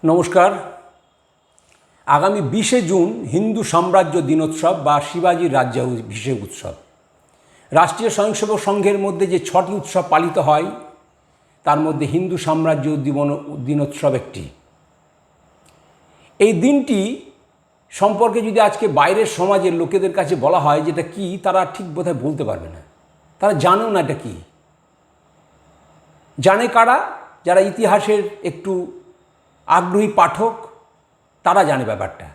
নমস্কার। আগামী 20শে জুন হিন্দু সাম্রাজ্য দিনোৎসব বা শিবাজির রাজ্যাভিষেক উৎসব। রাষ্ট্রীয় স্বয়ংসেবক সংঘের মধ্যে যে 6টি উৎসব পালিত হয় তার মধ্যে হিন্দু সাম্রাজ্য দিনোৎসব একটি। এই দিনটি সম্পর্কে যদি আজকে বাইরের সমাজের লোকেদের কাছে বলা হয় যেটা কি, তারা ঠিক বোধহয় বলতে পারবে না। তারা জানেও না এটা কি। জানে কারা? যারা ইতিহাসের একটু আগ্রহী পাঠক, তারা জানে ব্যাপারটা।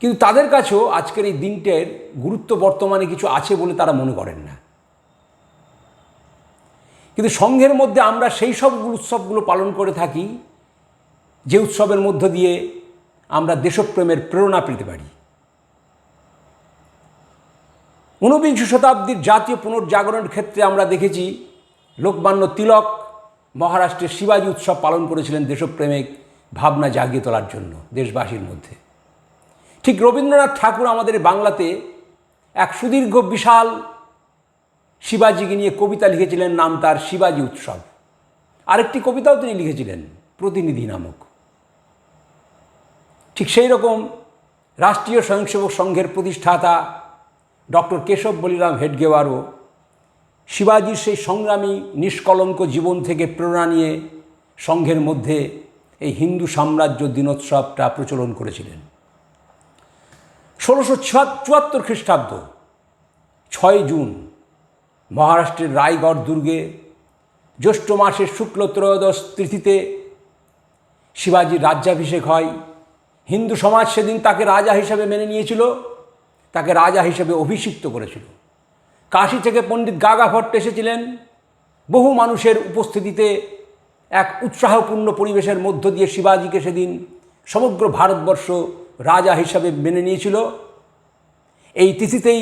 কিন্তু তাদের কাছেও আজকের এই দিনটার গুরুত্ব বর্তমানে কিছু আছে বলে তারা মনে করেন না। কিন্তু সংঘের মধ্যে আমরা সেই সব উৎসবগুলো পালন করে থাকি যে উৎসবের মধ্য দিয়ে আমরা দেশপ্রেমের প্রেরণা পেতে পারি। 19বিংশ শতাব্দীর জাতীয় পুনর্জাগরণের ক্ষেত্রে আমরা দেখেছি লোকমান্য তিলক মহারাষ্ট্রের শিবাজি উৎসব পালন করেছিলেন দেশপ্রেমিক ভাবনা জাগিয়ে তোলার জন্য দেশবাসীর মধ্যে। ঠিক রবীন্দ্রনাথ ঠাকুর আমাদের বাংলাতে এক সুদীর্ঘ বিশাল শিবাজিকে নিয়ে কবিতা লিখেছিলেন, নাম তার শিবাজি উৎসব। আরেকটি কবিতাও তিনি লিখেছিলেন, প্রতিনিধি নামক। ঠিক সেই রকম রাষ্ট্রীয় স্বয়ংসেবক সংঘের প্রতিষ্ঠাতা ডক্টর কেশব বলিরাম হেডগেওয়ারও শিবাজির সেই সংগ্রামী নিষ্কলঙ্ক জীবন থেকে প্রেরণা নিয়ে সংঘের মধ্যে এই হিন্দু সাম্রাজ্য দিনোৎসবটা প্রচলন করেছিলেন। 1674 খ্রিস্টাব্দ 6 জুন মহারাষ্ট্রের রায়গড় দুর্গে জ্যৈষ্ঠ মাসের শুক্ল ত্রয়োদশ তিথিতে শিবাজির রাজ্যাভিষেক হয়। হিন্দু সমাজ সেদিন তাকে রাজা হিসেবে মেনে নিয়েছিল, তাকে রাজা হিসেবে অভিষিক্ত করেছিল। কাশী থেকে পণ্ডিত গাগা ভট্ট এসেছিলেন। বহু মানুষের উপস্থিতিতে এক উৎসাহপূর্ণ পরিবেশের মধ্য দিয়ে শিবাজিকে সেদিন সমগ্র ভারতবর্ষ রাজা হিসাবে মেনে নিয়েছিল। এই তিথিতেই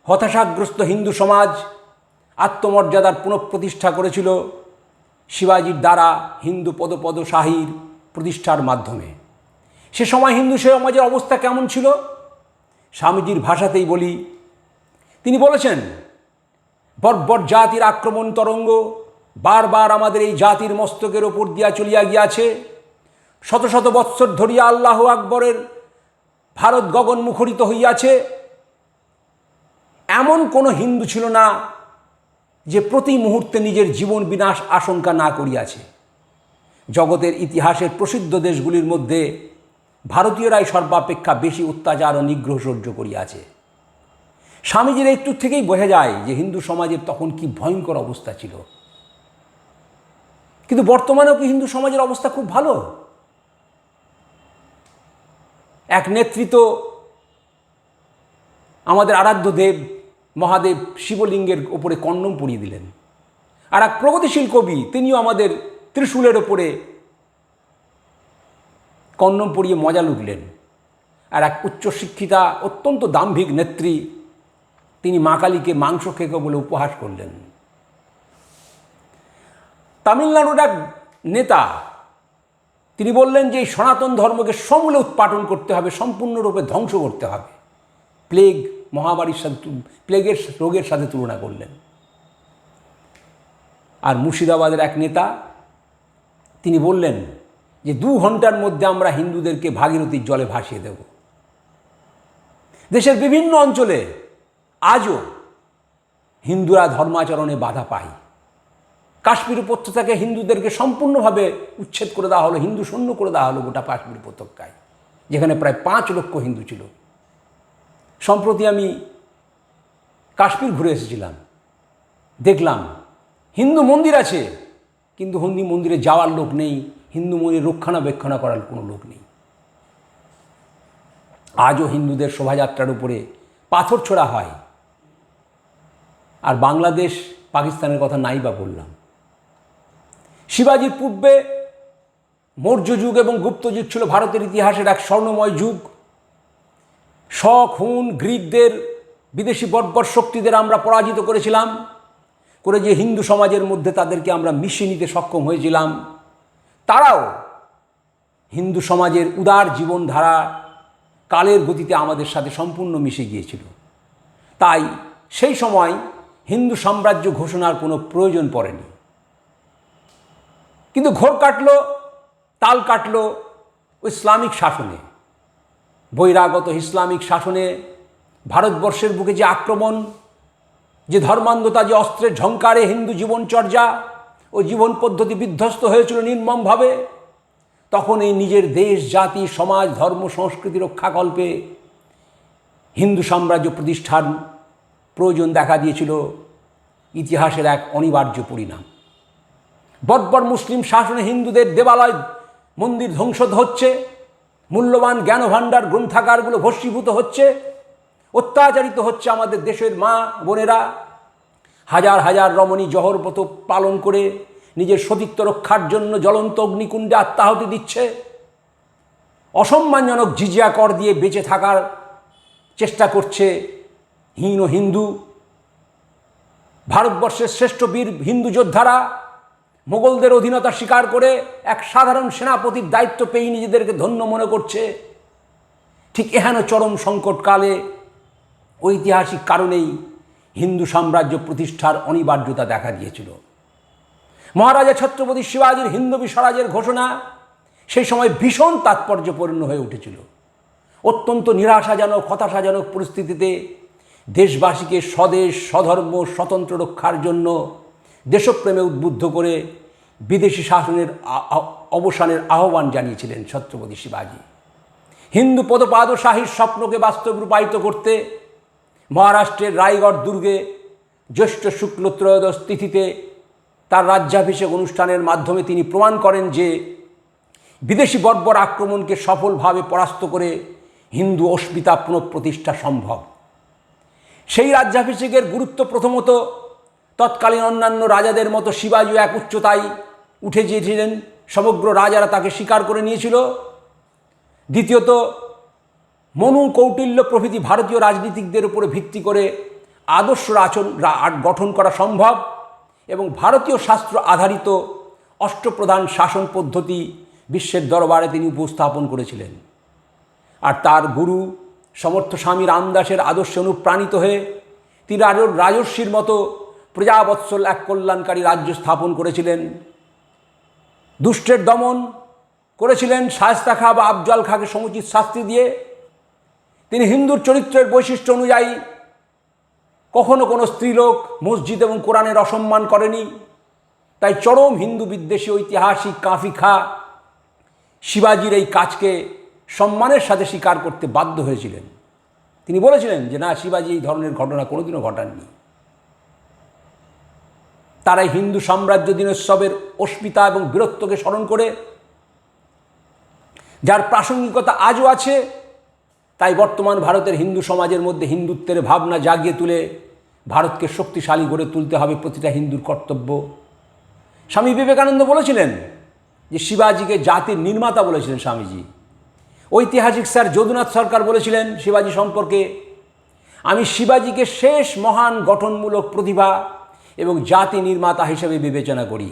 হতাশাগ্রস্ত হিন্দু সমাজ আত্মমর্যাদার পুনঃপ্রতিষ্ঠা করেছিল শিবাজির দ্বারা হিন্দু পদপদশাহীর প্রতিষ্ঠার মাধ্যমে। সে সময় হিন্দু সমাজের অবস্থা কেমন ছিল? স্বামীজির ভাষাতেই বলি, তিনি বলেছেন, বর্বর জাতির আক্রমণ তরঙ্গ বারবার আমাদের এই জাতির মস্তকের ওপর দিয়া চলিয়া গিয়াছে। শত শত বৎসর ধরিয়া আল্লাহ আকবরের ভারত গগন মুখরিত হইয়াছে। এমন কোনো হিন্দু ছিল না যে প্রতি মুহূর্তে নিজের জীবন বিনাশ আশঙ্কা না করিয়াছে। জগতের ইতিহাসের প্রসিদ্ধ দেশগুলির মধ্যে ভারতীয়রাই সর্বাপেক্ষা বেশি অত্যাচার ও নিগ্রহ সহ্য করিয়াছে। স্বামীজির একটু থেকেই বোঝা যায় যে হিন্দু সমাজের তখন কি ভয়ঙ্কর অবস্থা ছিল। কিন্তু বর্তমানেও কি হিন্দু সমাজের অবস্থা খুব ভালো? এক নেতৃত্ব আমাদের আরাধ্য দেব মহাদেব শিবলিঙ্গের ওপরে কন্ডম পরিয়ে দিলেন। আর এক প্রগতিশীল কবি, তিনিও আমাদের ত্রিশূলের ওপরে কন্ডম পরিয়ে মজা লুটলেন। আর এক উচ্চশিক্ষিতা অত্যন্ত দাম্ভিক নেত্রী, তিনি মা কালীকে মাংস খেকো বলে উপহাস করলেন। তামিলনাড়ুর এক নেতা, তিনি বললেন যে এই সনাতন ধর্মকে সমূলে উৎপাটন করতে হবে, সম্পূর্ণরূপে ধ্বংস করতে হবে। প্লেগ মহামারীর সাথে, প্লেগের রোগের সাথে তুলনা করলেন। আর মুর্শিদাবাদের এক নেতা, তিনি বললেন যে 2 ঘন্টার মধ্যে আমরা হিন্দুদেরকে ভাগীরথীর জলে ভাসিয়ে দেব। দেশের বিভিন্ন অঞ্চলে আজও হিন্দুরা ধর্মাচরণে বাধা পায়। কাশ্মীর উপত্যকাকে হিন্দুদেরকে সম্পূর্ণভাবে উচ্ছেদ করে দেওয়া হলো, হিন্দু শূন্য করে দেওয়া হলো গোটা কাশ্মীর উপত্যকায়, যেখানে প্রায় 5 লক্ষ হিন্দু ছিল। সম্প্রতি আমি কাশ্মীর ঘুরে এসেছিলাম, দেখলাম হিন্দু মন্দির আছে কিন্তু হিন্দু মন্দিরে যাওয়ার লোক নেই, হিন্দু মন্দির রক্ষণাবেক্ষণা করার কোনো লোক নেই। আজও হিন্দুদের শোভাযাত্রার উপরে পাথর ছোড়া হয়। আর বাংলাদেশ পাকিস্তানের কথা নাই বা বললাম। শিবাজির পূর্বে মৌর্য যুগ এবং গুপ্ত যুগ ছিল ভারতের ইতিহাসের এক স্বর্ণময় যুগ। শক, হুন, গ্রিকদের, বিদেশি বর্বর শক্তিদের আমরা পরাজিত করেছিলাম, করে যে হিন্দু সমাজের মধ্যে তাদেরকে আমরা মিশিয়ে নিতে সক্ষম হয়েছিলাম। তারাও হিন্দু সমাজের উদার জীবনধারা কালের গতিতে আমাদের সাথে সম্পূর্ণ মিশে গিয়েছিল। তাই সেই সময় হিন্দু সাম্রাজ্য ঘোষণার কোনো প্রয়োজন পড়েনি। কিন্তু ঘোর কাটল তাল কাটল ইসলামিক শাসনে, বহিরাগত ইসলামিক শাসনে ভারতবর্ষের বুকে যে আক্রমণ, যে ধর্মান্ধতা, যে অস্ত্রের ঝংকারে হিন্দু জীবনচর্যা ও জীবন পদ্ধতি বিধ্বস্ত হয়েছিল নির্মমভাবে, তখন এই নিজের দেশ, জাতি, সমাজ, ধর্ম, সংস্কৃতি রক্ষাকল্পে হিন্দু সাম্রাজ্য প্রতিষ্ঠার প্রয়োজন দেখা দিয়েছিল ইতিহাসের এক অনিবার্য পরিণাম। বর্বর মুসলিম শাসনে হিন্দুদের দেবালয়, মন্দির ধ্বংস হচ্ছে, মূল্যবান জ্ঞানভাণ্ডার গ্রন্থাগারগুলো ভস্মীভূত হচ্ছে, অত্যাচারিত হচ্ছে আমাদের দেশের মা বোনেরা। হাজার হাজার রমণী জহরব্রত পালন করে নিজের সতীত্ব রক্ষার জন্য জ্বলন্ত অগ্নিকুণ্ডে আত্মাহুতি দিচ্ছে। অসম্মানজনক জিজিয়া কর দিয়ে বেঁচে থাকার চেষ্টা করছে হীন হিন্দু। ভারতবর্ষের শ্রেষ্ঠ বীর হিন্দু যোদ্ধারা মোগলদের অধীনতা স্বীকার করে এক সাধারণ সেনাপতির দায়িত্ব পেয়ে নিজেদেরকে ধন্য মনে করছে। ঠিক এহেন চরম সংকটকালে ঐতিহাসিক কারণেই হিন্দু সাম্রাজ্য প্রতিষ্ঠার অনিবার্যতা দেখা দিয়েছিল। মহারাজা ছত্রপতি শিবাজীর হিন্দবী স্বরাজের ঘোষণা সেই সময় ভীষণ তাৎপর্যপূর্ণ হয়ে উঠেছিল। অত্যন্ত নিরাশাজনক, হতাশাজনক পরিস্থিতিতে দেশবাসীকে স্বদেশ, স্বধর্ম, স্বতন্ত্র রক্ষার জন্য দেশপ্রেমে উদ্বুদ্ধ করে বিদেশি শাসনের অবসানের আহ্বান জানিয়েছিলেন ছত্রপতি শিবাজী। হিন্দু পদপাদশাহীর স্বপ্নকে বাস্তব রূপায়িত করতে মহারাষ্ট্রের রায়গড় দুর্গে জ্যৈষ্ঠ শুক্ল ত্রয়োদশ তিথিতে তার রাজ্যাভিষেক অনুষ্ঠানের মাধ্যমে তিনি প্রমাণ করেন যে বিদেশি বর্বর আক্রমণকে সফলভাবে পরাস্ত করে হিন্দু অস্মিতা পুনঃপ্রতিষ্ঠা সম্ভব। সেই রাজ্যাভিষেকের গুরুত্ব প্রথমত তৎকালীন অন্যান্য রাজাদের মতো শিবাজীও এক উচ্চতায় উঠে গিয়েছিলেন, সমগ্র রাজারা তাকে স্বীকার করে নিয়েছিল। দ্বিতীয়ত, মনু, কৌটিল্য প্রভৃতি ভারতীয় রাজনীতিকদের উপরে ভিত্তি করে আদর্শ গঠন করা সম্ভব এবং ভারতীয় শাস্ত্র আধারিত অষ্টপ্রধান শাসন পদ্ধতি বিশ্বের দরবারে তিনি উপস্থাপন করেছিলেন। আর তার গুরু সমর্থ স্বামী রামদাসের আদর্শে অনুপ্রাণিত হয়ে তিনি রাজর্ষির মতো প্রজাবৎসল এক কল্যাণকারী রাজ্য স্থাপন করেছিলেন। দুষ্টের দমন করেছিলেন শায়েস্তা খাঁ বা আফজল খাঁকে সমুচিত শাস্তি দিয়ে। তিনি হিন্দুর চরিত্রের বৈশিষ্ট্য অনুযায়ী কখনো কোনো স্ত্রীলোক, মসজিদ এবং কোরআনের অসম্মান করেনি। তাই চরম হিন্দু বিদ্বেষী ঐতিহাসিক কাফি খাঁ শিবাজীর এই কাজকে সম্মানের সাথে স্বীকার করতে বাধ্য হয়েছিলেন। তিনি বলেছিলেন যে না, শিবাজী এই ধরনের ঘটনা কোনোদিনও ঘটাননি। তারাই হিন্দু সাম্রাজ্য দিনোৎসবের অস্মিতা এবং বীরত্বকে স্মরণ করে, যার প্রাসঙ্গিকতা আজও আছে, তাই বর্তমান ভারতের হিন্দু সমাজের মধ্যে হিন্দুত্বের ভাবনা জাগিয়ে তুলে ভারতকে শক্তিশালী করে তুলতে হবে প্রতিটা হিন্দুর কর্তব্য। স্বামী বিবেকানন্দ বলেছিলেন যে শিবাজীকে জাতির নির্মাতা বলেছিলেন স্বামীজি। ঐতিহাসিক স্যার যদুনাথ সরকার বলেছিলেন শিবাজী সম্পর্কে, আমি শিবাজীকে শেষ মহান গঠনমূলক প্রতিভা এবং জাতি নির্মাতা হিসেবে বিবেচনা করি,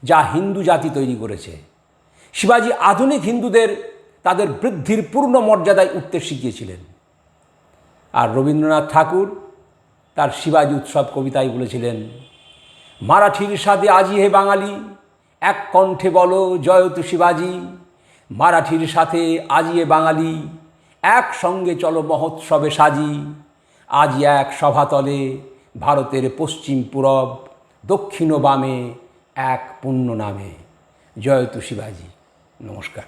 যা হিন্দু জাতি তৈরি করেছে। শিবাজী আধুনিক হিন্দুদের তাদের বৃদ্ধির পূর্ণ মর্যাদায় উঠতে শিখিয়েছিলেন। আর রবীন্দ্রনাথ ঠাকুর তার শিবাজী উৎসব কবিতায় বলেছিলেন, মারাঠির সাথে আজি হে বাঙালি, এক কণ্ঠে বলো জয়তু শিবাজী। মারাঠির সাথে আজি হে বাঙালি, এক সঙ্গে চলো মহোৎসবে সাজি। আজি এক সভাতলে ভারতের পশ্চিম পূরব, দক্ষিণ বামে এক পুণ্য নামে। জয়তু শিবাজী। নমস্কার।